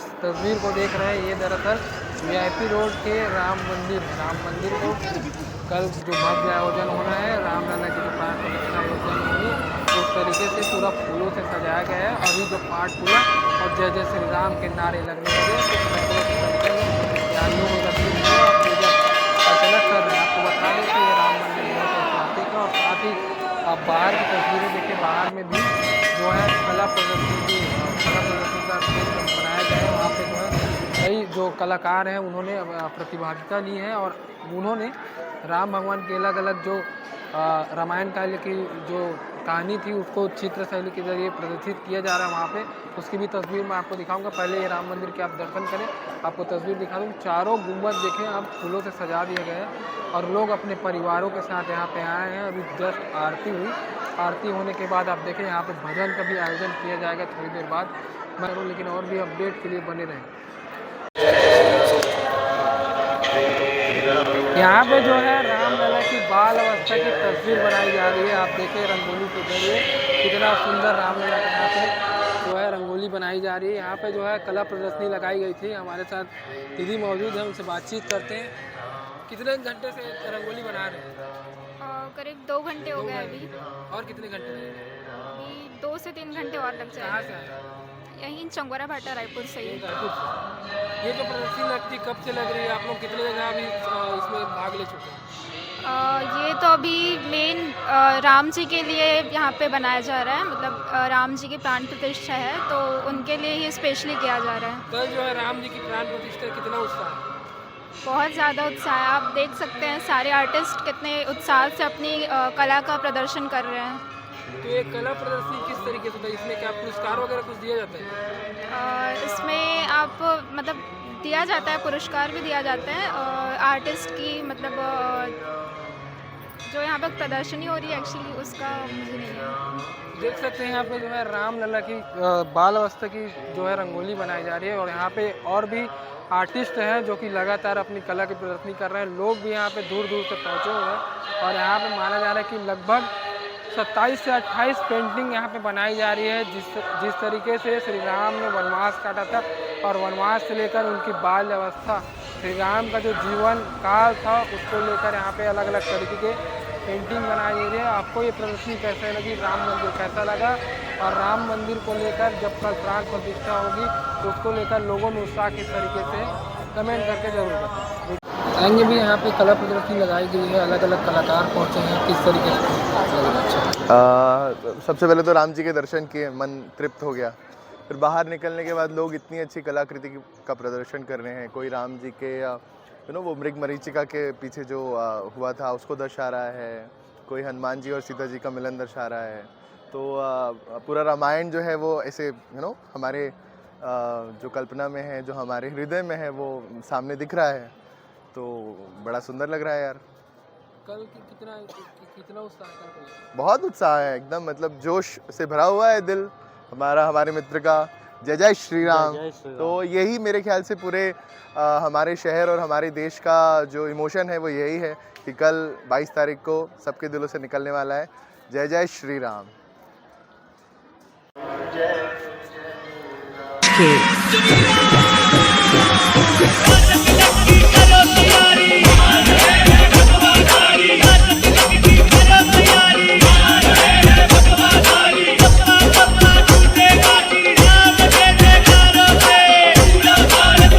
जिस तस्वीर को देख रहे हैं ये दरअसल वीआईपी रोड के राम मंदिर है। राम मंदिर को कल जो भव्य आयोजन होना है, रामलला की जो प्राण प्रतिष्ठा आयोजन होगी, उस तरीके से पूरा फूलों से सजाया गया है। अभी जो पाठ हुआ और जय जय श्री राम के नारे लगने लगे तो सैकड़ों की संख्या में यहाँ लोग एकत्रित हुए और पूजा अर्चना कर रहे हैं। आपको बता दें कि ये राम मंदिर बहुत ऐतिहासिक है और साथ ही आप बाहर की तस्वीरें देखें, बाहर में भी जो है कला प्रदर्शनी का स्टेज बनाया गया है। वहाँ पे जो है कई जो कलाकार हैं उन्होंने प्रतिभागिता ली है और उन्होंने राम भगवान की अलग अलग जो रामायण काल की जो कहानी थी उसको चित्र शैली के जरिए प्रदर्शित किया जा रहा है वहाँ पे। उसकी भी तस्वीर मैं आपको दिखाऊंगा। पहले ये राम मंदिर के आप दर्शन करें, आपको तस्वीर दिखा दूँ। चारों गुंबद देखें आप, फूलों से सजा दिए गए हैं और लोग अपने परिवारों के साथ यहाँ पे आए हैं। अभी जस्ट आरती हुई, आरती होने के बाद आप देखें यहाँ पे भजन का भी आयोजन किया जाएगा थोड़ी देर बाद। मैं लेकिन और भी अपडेट के लिए बने रहें। यहाँ पे जो है रामलला की बाल अवस्था की तस्वीर बनाई जा रही है। आप देखें रंगोली के जरिए कितना सुंदर रामलला का यहाँ पे जो है रंगोली बनाई जा रही है। यहाँ पे जो है कला प्रदर्शनी लगाई गई थी। हमारे साथ दीदी मौजूद है, उनसे बातचीत करते हैं। कितने घंटे से रंगोली बना रहे हैं? करीब 2 घंटे हो गए अभी। और कितने घंटे लगेंगे? अभी 2 से 3 घंटे और लग कहाँ जाएंगे। से आए? यहीं चंगोरा भाटा रायपुर से ही। ये जो प्रदर्शनी लगती कब से लग रही है? आप लोग कितने जगह अभी इसमें भाग ले चुके हैं? ये तो अभी मेन राम जी के लिए यहाँ पे बनाया जा रहा है, मतलब राम जी की प्राण प्रतिष्ठा है तो उनके लिए ही स्पेशली किया जा रहा है। कल जो है राम जी की प्राण प्रतिष्ठा, कितना उत्साह है? बहुत ज़्यादा उत्साह है। आप देख सकते हैं सारे आर्टिस्ट कितने उत्साह से अपनी कला का प्रदर्शन कर रहे हैं। तो ये कला प्रदर्शनी किस तरीके से होता है? इसमें क्या पुरस्कार वगैरह कुछ दिया जाता है? इसमें आप मतलब दिया जाता है, पुरस्कार भी दिया जाता है। आर्टिस्ट की मतलब जो यहाँ पर प्रदर्शनी हो रही है एक्चुअली उसका मुझे नहीं है। देख सकते हैं यहाँ पे जो है रामलला की बाल अवस्था की जो है रंगोली बनाई जा रही है और यहाँ पे और भी आर्टिस्ट हैं जो कि लगातार अपनी कला की प्रदर्शनी कर रहे हैं। लोग भी यहाँ पे दूर दूर से पहुँचे हुए हैं और यहाँ पे माना जा रहा है कि लगभग 27 से 28 पेंटिंग यहाँ पे बनाई जा रही है। जिस तरीके से श्री राम ने वनवास काटा था और वनवास से लेकर उनकी बाल्य अवस्था, श्री राम का जो जीवन काल था उसको लेकर यहाँ पे अलग अलग तरीके के पेंटिंग बनाई गई है। आपको ये प्रदर्शनी कैसे लगी, राम मंदिर कैसा लगा और राम मंदिर को लेकर जब कल प्राण प्रतिष्ठा होगी तो उसको लेकर लोगों में उत्साह किस तरीके से, कमेंट करके जरूर बताएं। आएंगे भी यहाँ पे कला प्रदर्शनी लगाई गई है, अलग अलग कलाकार पहुँचे हैं, किस तरीके से? सबसे पहले तो राम जी के दर्शन किए, मन तृप्त हो गया। फिर बाहर निकलने के बाद लोग इतनी अच्छी कलाकृति का प्रदर्शन कर रहे हैं। कोई राम जी के वो मृग मरीचिका के पीछे जो हुआ था उसको दर्शा रहा है, कोई हनुमान जी और सीता जी का मिलन दर्शा रहा है। तो पूरा रामायण जो है वो ऐसे हमारे जो कल्पना में है, जो हमारे हृदय में है, वो सामने दिख रहा है। तो बड़ा सुंदर लग रहा है यार। कल कितना उत्साह है? बहुत उत्साह है, एकदम मतलब जोश से भरा हुआ है दिल हमारे मित्र का। जय जय श्री राम। तो यही मेरे ख्याल से पूरे हमारे शहर और हमारे देश का जो इमोशन है वो यही है कि कल 22 तारीख को सबके दिलों से निकलने वाला है जय जय श्री राम।